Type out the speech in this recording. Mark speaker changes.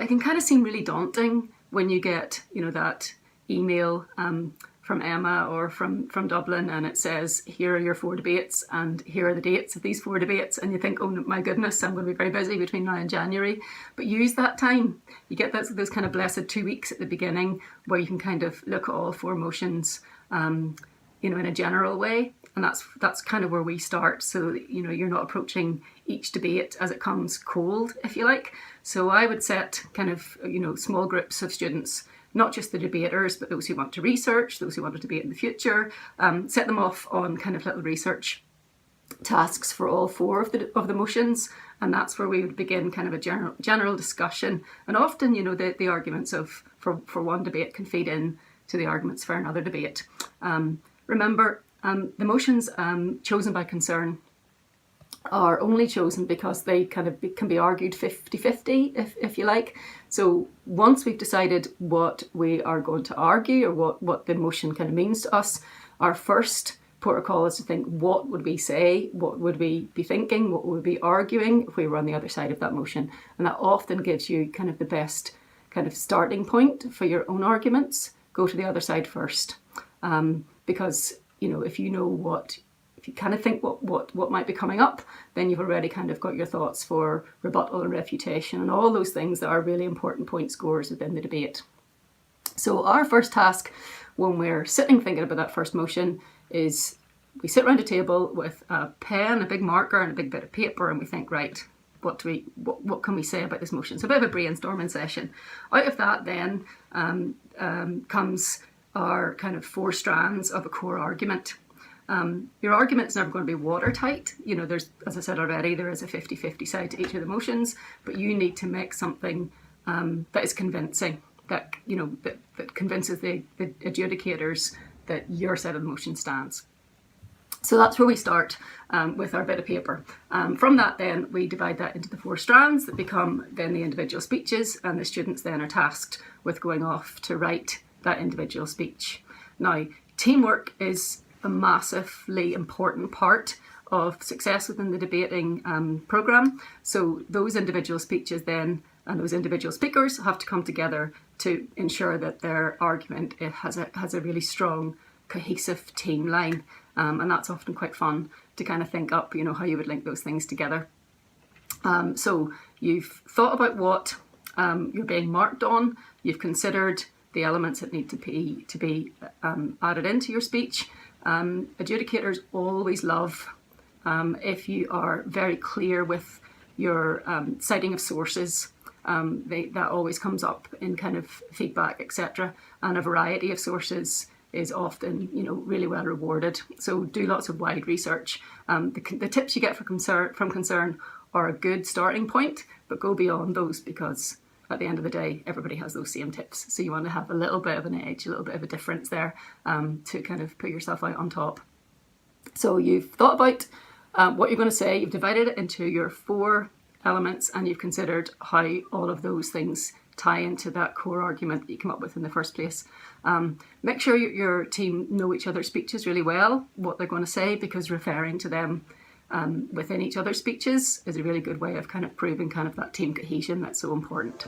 Speaker 1: it can kind of seem really daunting when you get, that email from Emma or from Dublin, and it says, here are your 4 debates and here are the dates of these 4 debates, and you think, oh my goodness, I'm going to be very busy between now and January. But use that time. You get those kind of blessed 2 weeks at the beginning where you can kind of look at all 4 motions in a general way, and that's kind of where we start, so you're not approaching each debate as it comes cold, if you like. So I would set kind of small groups of students, not just the debaters, but those who want to research, those who want to debate in the future, set them off on kind of little research tasks for all 4 of the motions, and that's where we would begin kind of a general discussion. And often, the arguments for one debate can feed in to the arguments for another debate. Remember, the motions chosen by concern are only chosen because they kind of can be argued 50-50, if you like. So once we've decided what we are going to argue, or what the motion kind of means to us, our first protocol is to think, what would we say? What would we be thinking? What would we be arguing if we were on the other side of that motion? And that often gives you kind of the best kind of starting point for your own arguments. Go to the other side first. Because, if you kind of think what might be coming up, then you've already kind of got your thoughts for rebuttal and refutation and all those things that are really important point scores within the debate. So our first task when we're sitting thinking about that first motion is we sit around a table with a pen, a big marker and a big bit of paper, and we think, right, what can we say about this motion? So a bit of a brainstorming session. Out of that then comes our kind of 4 strands of a core argument. Your argument's never going to be watertight. There's, as I said already, there is a 50-50 side to each of the motions, but you need to make something that is convincing, that convinces the adjudicators that your side of the motion stands. So that's where we start with our bit of paper. From that then, we divide that into the 4 strands that become then the individual speeches, and the students then are tasked with going off to write that individual speech. Now, teamwork is a massively important part of success within the debating programme. So those individual speeches then and those individual speakers have to come together to ensure that their argument has a really strong, cohesive team line. And that's often quite fun to kind of think up, how you would link those things together. So you've thought about what you're being marked on. You've considered the elements that need to be added into your speech. Adjudicators always love if you are very clear with your citing of sources. That always comes up in kind of feedback, etc. And a variety of sources is often, really well rewarded. So do lots of wide research. The tips you get from concern are a good starting point, but go beyond those, because at the end of the day, everybody has those same tips. So you want to have a little bit of an edge, a little bit of a difference there to kind of put yourself out on top. So you've thought about what you're going to say, you've divided it into your 4 elements, and you've considered how all of those things tie into that core argument that you come up with in the first place. Make sure your team know each other's speeches really well, what they're going to say, because referring to them within each other's speeches is a really good way of kind of proving kind of that team cohesion that's so important.